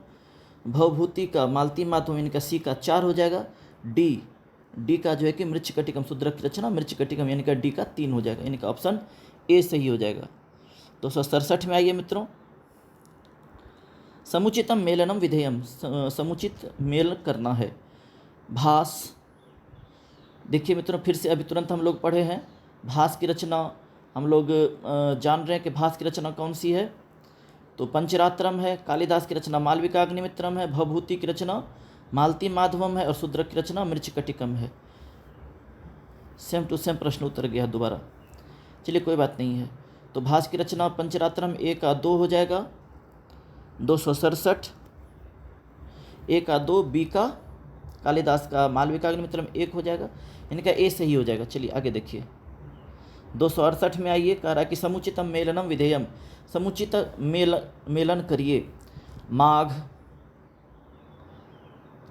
भवभूति का मालती माधवम यानी कि सी का 4 हो जाएगा, डी का जो है कि मृच्छकटिकम शूद्रक की रचना मृच्छकटिकम यानी कि डी का 3 हो जाएगा, यानी कि ऑप्शन ए सही हो जाएगा। 267 में आइए मित्रों, समुचितम मेलनम विधेयम, समुचित मेल करना है। भास, देखिए मित्रों फिर से अभी तुरंत हम लोग पढ़े हैं, भास की रचना हम लोग जान रहे हैं कि भास की रचना कौन सी है, तो पंचरात्रम है, कालिदास की रचना मालविका अग्निमित्रम है, भवभूति की रचना मालती माधवम है, और शूद्रक की रचना मृच्छकटिकम है। सेम टू सेम प्रश्न उत्तर गया दोबारा, चलिए कोई बात नहीं है। तो भास की रचना पंचरात्रम, ए का 2 हो जाएगा, 267, ए का 2, बी का कालिदास का मालविका अग्निमित्रम 1 हो जाएगा, इनका ए सही हो जाएगा। चलिए आगे देखिए, 268 में आइए, कह रहा है कि समुचितम मेलनम विधेयम, समुचित मेलन करिए। माघ,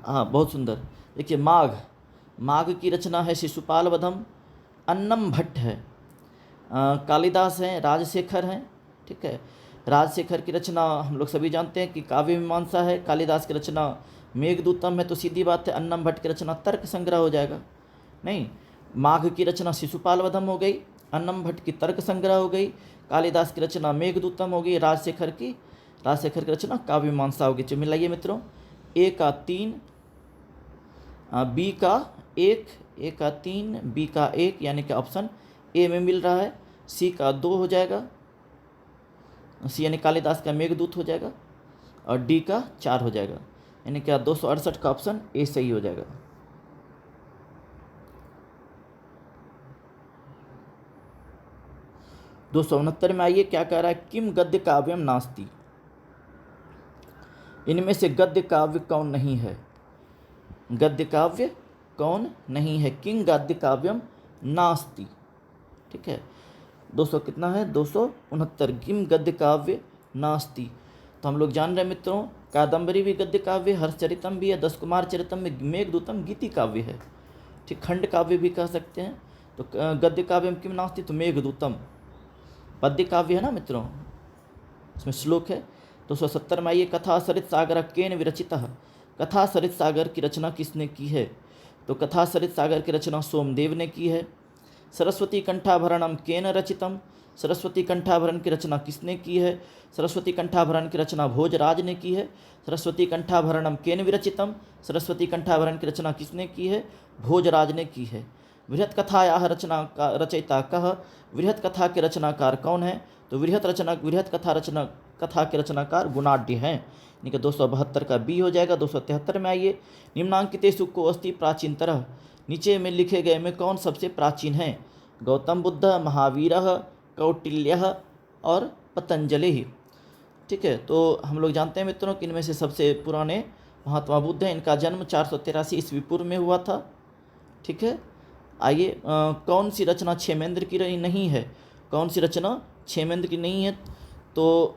हाँ बहुत सुंदर, देखिए माघ की रचना है शिशुपाल वधम, अन्नम भट्ट है, कालिदास हैं, राजशेखर हैं, ठीक है। राजशेखर की रचना हम लोग सभी जानते हैं कि काव्य मीमांसा है, कालिदास की रचना मेघदूतम है, तो सीधी बात है अन्नम भट्ट की रचना तर्क संग्रह हो जाएगा। नहीं, माघ की रचना शिशुपाल वधम हो गई, अन्नम भट्ट की तर्क संग्रह हो गई, कालिदास की रचना मेघदूतम हो गई, राजशेखर की रचना काव्य मीमांसा होगी। तो मिलाइए मित्रों, ए का 3, बी का 1, ए का 3, बी का 1, यानी कि ऑप्शन ए में मिल रहा है। सी का 2 हो जाएगा, सी यानी कालिदास का मेघदूत हो जाएगा, और डी का 4 हो जाएगा, यानी कि 268 का ऑप्शन ए सही हो जाएगा। दो 269 में आइए, क्या कह रहा है, किम गद्य काव्यम नास्ति, इनमें से गद्य काव्य कौन नहीं है, गद्य काव्य कौन नहीं है, किंग गद्य काव्यम नास्ति, ठीक है। 200 कितना है, 269, किम गद्य काव्य नास्ति। तो हम लोग जान रहे हैं मित्रों, कादम्बरी भी गद्य काव्य, हर्षचरितम भी है, 10 कुमार चरितम में मेघदूतम गीति काव्य है, ठीक, खंड काव्य भी कह सकते हैं। तो गद्य काव्यम किम नास्ति, तो मेघदूतम पद्य काव्य है ना मित्रों, इसमें श्लोक है। 270 में आइए, कथा सरित सागर केन विरचितः, कथा सरित सागर की रचना किसने की है, तो कथा सरित सागर की रचना सोमदेव ने की है। सरस्वती कंठाभरणम केन रचितम, सरस्वती कंठाभरण की रचना किसने की है, सरस्वती कंठाभरण की रचना भोजराज ने की है। सरस्वती कंठाभरणम केन विरचितम, सरस्वती कंठाभरण की रचना किसने की है, भोजराज ने की है। वृहत कथायाः रचना का रचयिता कह, वृहत कथा के रचनाकार कौन है, तो वृहत कथा के रचनाकार गुणाढ्य हैं, यानी कि 272 का बी हो जाएगा। 273 में आइए, निम्नांकितेषु को अस्ति प्राचीनतरः, नीचे में लिखे गए में कौन सबसे प्राचीन है, गौतम बुद्ध, महावीर, कौटिल्य और पतंजलि, ठीक है। तो हम लोग जानते हैं मित्रों कि इनमें से सबसे पुराने महात्मा बुद्ध हैं, इनका जन्म 483 ईस्वी पूर्व में हुआ था, ठीक है। आइए, कौन सी रचना क्षेमेंद्र की नहीं है, कौन सी रचना क्षेमेंद्र की नहीं है, तो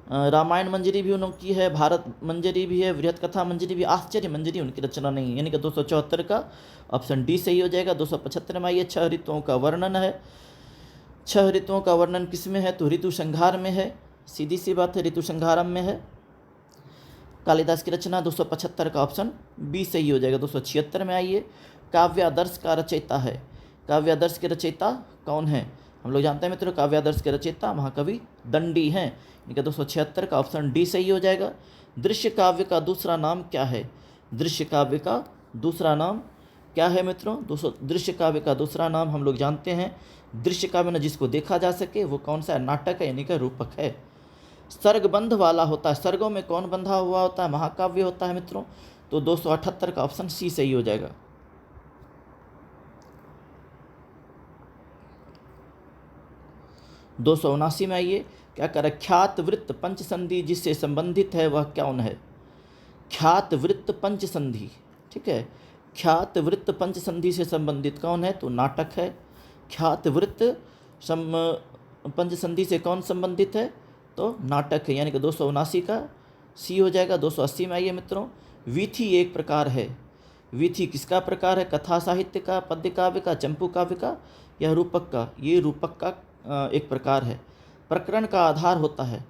रामायण मंजरी भी उनकी है, भारत मंजरी भी है, बृहत कथा मंजरी भी, आश्चर्य मंजरी उनकी रचना नहीं है, यानी कि 274 का ऑप्शन डी सही हो जाएगा। 275 में आइए, 6 ऋतुओं का वर्णन है। 6 ऋतुओं का वर्णन किस में है? तो ऋतु संहार में है, सीधी सी बात है, ऋतु संहारम में है। कालिदास की रचना 275 का ऑप्शन बी सही हो जाएगा। 276 में आइए, काव्यादर्श का रचयिता है। काव्यादर्श के रचयिता कौन है? हम लोग जानते हैं मित्रों, काव्यादर्श के रचयिता महाकवि दंडी हैं। इनका 276 का ऑप्शन डी सही हो जाएगा। दृश्य काव्य का दूसरा नाम क्या है? दृश्य काव्य का दूसरा नाम क्या है मित्रों? दृश्य काव्य का दूसरा नाम हम लोग जानते हैं, दृश्य काव्य में जिसको देखा जा सके वो कौन सा है? नाटक है, यानी कि रूपक है। सर्गबंध वाला होता है, सर्गों में कौन बंधा हुआ होता है? महाकाव्य होता है मित्रों। तो 278 का ऑप्शन सी सही हो जाएगा। 279 में आइए, क्या कर ख्यात वृत्त पंचसंधि जिससे संबंधित है वह कौन है? ख्यात वृत्त पंचसंधि, ठीक है, ख्यात वृत्त पंचसंधि से संबंधित कौन है? तो नाटक है। ख्यात वृत्त पंचसंधि से कौन संबंधित है? तो नाटक है, यानी कि 279 का सी हो जाएगा। 280 में आइए मित्रों, वीथी एक प्रकार है। वीथी किसका प्रकार है? कथा साहित्य का, पद्य काव्य का, चंपू काव्य का या रूपक का? ये रूपक का एक प्रकार है। प्रकरण का आधार होता है।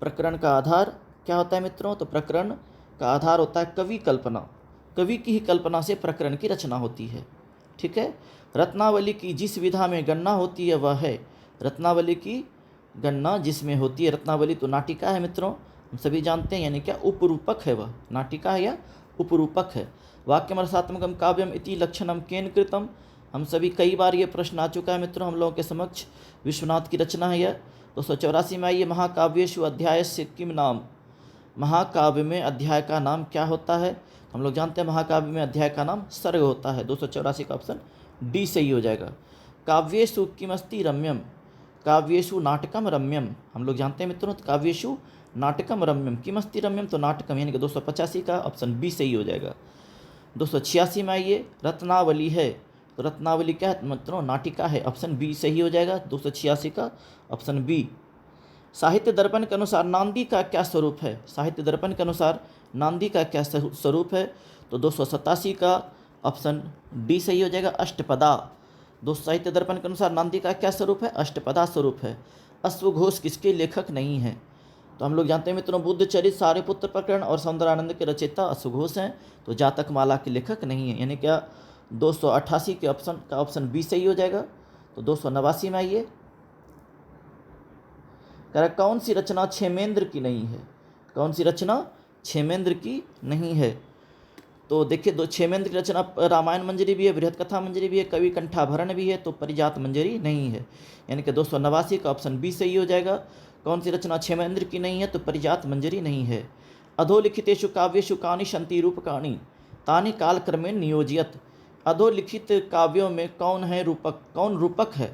प्रकरण का आधार क्या होता है मित्रों? तो प्रकरण का आधार होता है कवि कल्पना। कवि की ही कल्पना से प्रकरण की रचना होती है, ठीक है। रत्नावली की जिस विधा में गणना होती है वह है, रत्नावली की गणना जिसमें होती है, रत्नावली तो नाटिका है मित्रों, हम सभी जानते हैं, यानी क्या उपरूपक है, वह नाटिका है या उपरूपक है। वाक्यम रसात्मकम काव्यम इति लक्षणम केन कृतम, हम सभी कई बार ये प्रश्न आ चुका है मित्रों हम लोगों के समक्ष, विश्वनाथ की रचना है यह। 284 में आइए, महाकाव्येषु अध्यायस्य किम नाम, महाकाव्य में अध्याय का नाम क्या होता है? हम लोग जानते हैं महाकाव्य में अध्याय का नाम सर्ग होता है। 284 का ऑप्शन डी सही हो जाएगा। काव्येषु किमस्ति रम्यम, काव्येषु नाटकम रम्यम, हम लोग जानते हैं मित्रों, तो काव्येषु नाटकम रम्यम, किमस्ति रम्यम तो नाटकम, यानी कि 285 का ऑप्शन बी सही हो जाएगा। 286 में आइए, रत्नावली है, तो रत्नावली क्या है मित्रों? नाटिका है, ऑप्शन बी सही हो जाएगा। 286 का ऑप्शन बी। साहित्य दर्पण के अनुसार नांदी का क्या स्वरूप है? साहित्य दर्पण के अनुसार नांदी का क्या स्वरूप है? तो 287 का ऑप्शन डी सही हो जाएगा, अष्टपदा। साहित्य दर्पण के अनुसार नांदी का क्या स्वरूप है? अष्टपदा स्वरूप है। अश्वघोष किसके लेखक नहीं हैं? तो हम लोग जानते हैं मित्रों, बुद्ध चरित, सारिपुत्र प्रकरण और सौंदरानंद के रचयिता अश्वघोष हैं, तो जातक माला के लेखक नहीं है, यानी क्या 288 के ऑप्शन का ऑप्शन बी सही हो जाएगा। तो 289 में आइए, कह रहा कौन सी रचना क्षेमेंद्र की नहीं है? कौन सी रचना क्षेमेंद्र की नहीं है? तो देखिए, क्षेमेंद्र की रचना रामायण मंजरी भी है, बृहत कथा मंजरी भी है, कवि कंठाभरण भी है, तो परिजात मंजरी नहीं है, यानी कि 289 का ऑप्शन बी सही हो जाएगा। कौन सी रचना क्षेमेंद्र की नहीं है? तो परिजात मंजरी नहीं है। अधोलिखितेषु काव्येषु कानि सन्ति रूपकाणि तानि कालक्रमेण नियोजयत, अधोलिखित काव्यों में कौन है रूपक, कौन रूपक है,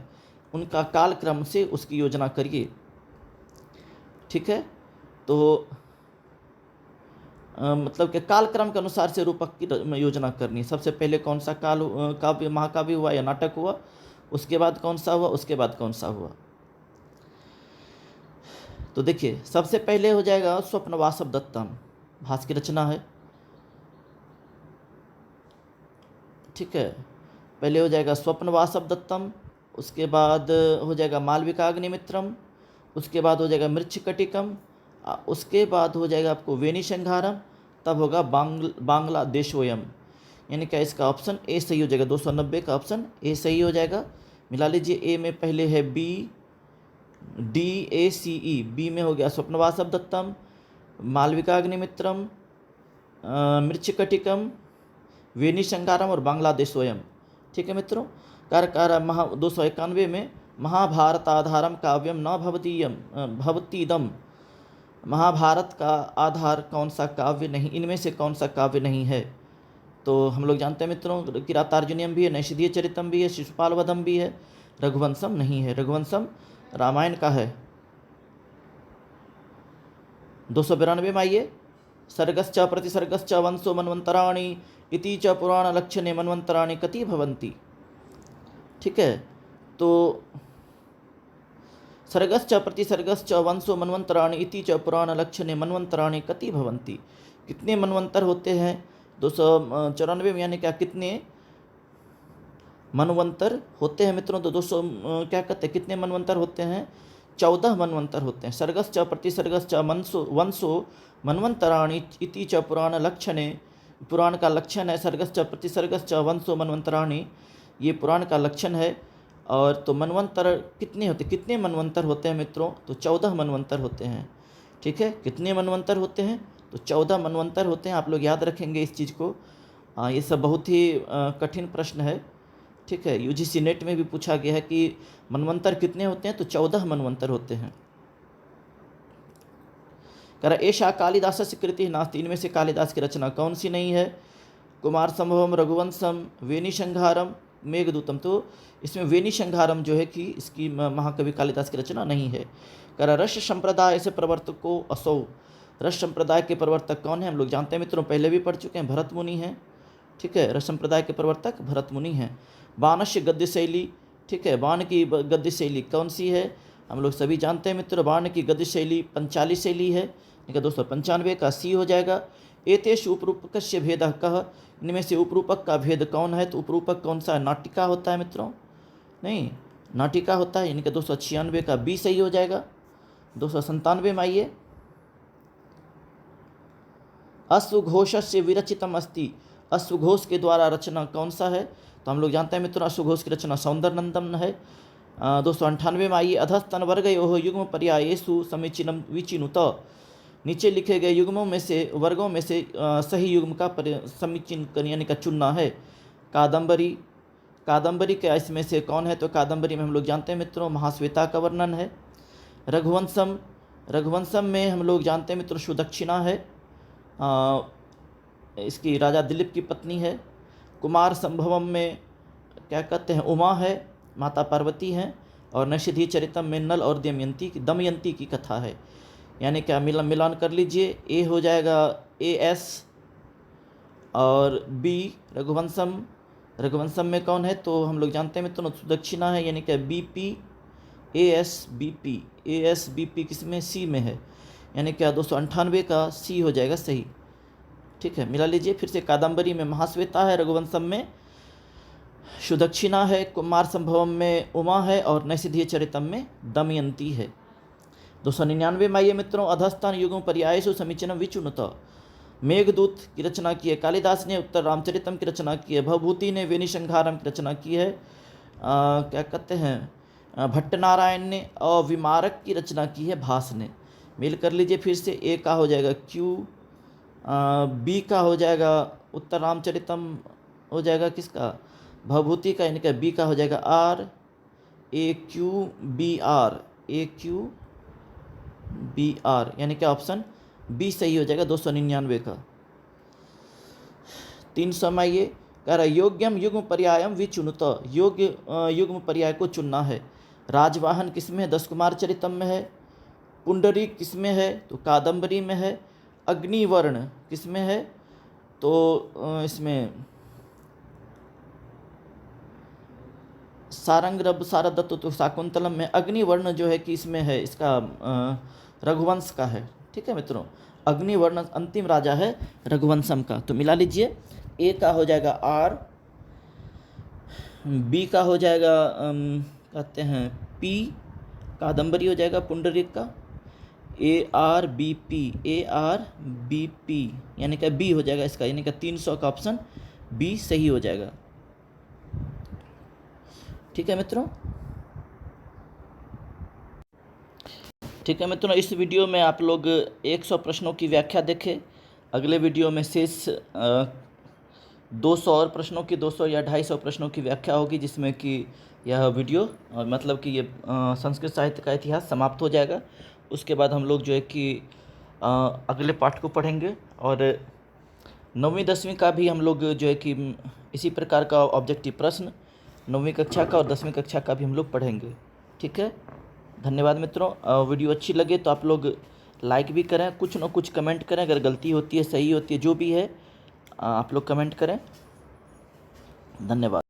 उनका कालक्रम से उसकी योजना करिए, ठीक है। तो मतलब कि कालक्रम के अनुसार से रूपक की योजना करनी है। सबसे पहले कौन सा काव्य महाकाव्य हुआ या नाटक हुआ, उसके बाद कौन सा हुआ, उसके बाद कौन सा हुआ। तो देखिए, सबसे पहले हो जाएगा स्वप्नवासव दत्तम, भास की रचना है, ठीक है। पहले हो जाएगा स्वप्नवासव दत्तम, उसके बाद हो जाएगा मालविकाग्निमित्रम, उसके बाद हो जाएगा मृच्छकटिकम, उसके बाद हो जाएगा आपको वेणीसंहारम, तब होगा बांग्लादेशोयम, यानी क्या इसका ऑप्शन ए सही हो जाएगा। 290 का ऑप्शन ए सही हो जाएगा। मिला लीजिए, ए में पहले है B, D A C E, B में हो गया स्वप्नवासव दत्तम, मालविकाग्निमित्रम, मृच्छकटिकम, वेणीसंहारम और बांग्लादेशोयम, ठीक है मित्रों। कार 291 में महाभारताधारम काव्यम न भवतीदम, महाभारत का आधार कौन सा काव्य नहीं, इनमें से कौन सा काव्य नहीं है? तो हम लोग जानते हैं मित्रों, किरातार्जुनीयम भी है, नैषधीय चरितम भी है, शिशुपाल वधम भी है, रघुवंशम नहीं है, रघुवंशम रामायण का है। 292 में आइए, सर्गश्च प्रतिसर्गश्च वंशो मन्वंतराणि इति च पुराण लक्षणे मन्वंतराणि कति भवन्ति, ठीक है। तो सर्गश्च प्रतिसर्गश्च वंशो मन्वंतराणि इति च पुराणलक्षणे मन्वंतराणि कति भवन्ति। कितने मनवंतर होते हैं? 294 में, यानी क्या कितने मनवंतर होते हैं मित्रों? तो 200 क्या कहते हैं, कितने मनवंतर होते हैं? 14 मनवंतर होते हैं। सर्गश्च प्रतिसर्गश्च वंशो मनवंतराणि इति च पुराण लक्षणे, पुराण का लक्षण है। सर्गश्च प्रतिसर्गश्च वंशो मनवंतराणि, ये पुराण का लक्षण है। और तो मनवंतर कितने होते, कितने मनवंतर होते हैं मित्रों? तो 14 मनवंतर होते हैं। ठीक है, कितने मनवंतर होते हैं? तो 14 मनवंतर होते हैं। आप लोग याद रखेंगे इस चीज़ को। ये सब बहुत ही कठिन प्रश्न है। ठीक है, यूजीसी नेट में भी पूछा गया है कि मनवंतर कितने होते हैं? तो 14 मनवंतर होते हैं। कह रहा ऐशा कालिदास से कृति नास्ति, इनमें से कालिदास की रचना कौन सी नहीं है? कुमार संभवम, रघुवंशम, वेणी संहारम, मेघदूतम। तो इसमें वेणी संहारम जो है कि इसकी महाकवि कालिदास की रचना नहीं है। कह रहा रस संप्रदाय से प्रवर्तको असौ, रस संप्रदाय के प्रवर्तक कौन है? हम लोग जानते हैं मित्रों, पहले भी पढ़ चुके हैं, भरत मुनि हैं। ठीक है, रस संप्रदाय के प्रवर्तक भरत मुनि हैं। बाणस्य गद्य शैली, ठीक है, बाण की गद्य शैली कौन सी है? हम लोग सभी जानते हैं मित्रों, बाण की गद्य शैली पंचाली शैली है। ठीक है, 295 का सी हो जाएगा। एतेषु उपरूपकस्य भेदः कः, इनमें से उपरूपक का भेद कौन है? तो उपरूपक कौन सा है? नाटिका होता है मित्रों, नहीं, नाटिका होता है। इनके 296 का बी सही हो जाएगा। 297 में आइए, अश्वघोषस्य विरचितम अस्ति, अश्वघोष के द्वारा रचना कौन सा है? तो हम लोग जानते हैं मित्रों, अश्वघोष की रचना सौंदरनंदन है। 298 में आइए, अधस्तन वर्गयोः युग्म पर्यायेषु समीचीनम विचिनुत, नीचे लिखे गए युग्मों में से, वर्गों में से सही युग्म का समीचीन यानी का चुनना है। कादंबरी, कादंबरी क्या इसमें से कौन है? तो कादंबरी में हम लोग जानते हैं मित्रों महाश्वेता का वर्णन है। रघुवंशम, रघुवंशम में हम लोग जानते हैं मित्रों सुदक्षिणा है, इसकी राजा दिलीप की पत्नी है। कुमार संभवम में क्या कहते हैं? उमा है, माता पार्वती हैं। और नैषधि चरितम में नल और दमयंती की कथा है। यानी क्या मिलान कर लीजिए, ए हो जाएगा AS और B रघुवंशम, रघुवंशम में कौन है? तो हम लोग जानते हैं मित्रों सुदक्षिणा है, यानी क्या BP AS BP किस में? C में है, यानी क्या 298 का C हो जाएगा सही। ठीक है, मिला लीजिए फिर से। कादंबरी में महाश्वेता है, रघुवंशम में सुदक्षिणा है, कुमार संभवम में उमा है और नैषधीय चरितम में दमयंती है। 299 में आइए मित्रों, अधस्थान युगों पर्यायेषु समीचीनम विचुनुत, मेघदूत की रचना की है कालिदास ने, उत्तर रामचरितम की रचना की है भवभूति ने, वेणी संहारम की रचना की है क्या कहते हैं भट्टनारायण ने, और विमारक की रचना की है भास ने। मेल कर लीजिए फिर से, ए का हो जाएगा Q, बी का हो जाएगा उत्तर रामचरितम हो जाएगा किसका? भवभूति का, यानी कि बी का हो जाएगा R, AQBR, AQBR, यानी कि ऑप्शन बी सही हो जाएगा 299 का। 300 में ये कह रहा है योग्यम युग्म पर्यायम विचुनुत, योग्य युग्म पर्याय को चुनना है। राजवाहन किसमें है? 10 कुमार चरितम में है। पुंडरी किसमें है? तो कादंबरी में है। अग्निवर्ण किसमें है? तो इसमें सारंग सारदत्त तो शाकुंतलम में। अग्निवर्ण जो है कि इसमें है, इसका रघुवंश का है। ठीक है मित्रों, अग्निवर्ण अंतिम राजा है रघुवंशम का। तो मिला लीजिए, ए का हो जाएगा R, बी का हो जाएगा कहते हैं P, कादंबरी हो जाएगा पुंडरीक का, ARBP, यानी कि बी हो जाएगा इसका, यानी कि 300 का ऑप्शन बी सही हो जाएगा। ठीक है मित्रों, ठीक है मित्रों, इस वीडियो में आप लोग 100 प्रश्नों की व्याख्या देखें। अगले वीडियो में शेष 200 और प्रश्नों की 200 या 250 प्रश्नों की व्याख्या होगी, जिसमें कि यह वीडियो मतलब कि ये संस्कृत साहित्य का इतिहास समाप्त हो जाएगा। उसके बाद हम लोग जो है कि अगले पाठ को पढ़ेंगे, और 9वीं 10वीं का भी हम लोग जो है कि इसी प्रकार का ऑब्जेक्टिव प्रश्न 9वीं कक्षा का और 10वीं कक्षा का भी हम लोग पढ़ेंगे। ठीक है, धन्यवाद मित्रों। वीडियो अच्छी लगे तो आप लोग लाइक भी करें, कुछ ना कुछ कमेंट करें, अगर गलती होती है सही होती है जो भी है आप लोग कमेंट करें। धन्यवाद।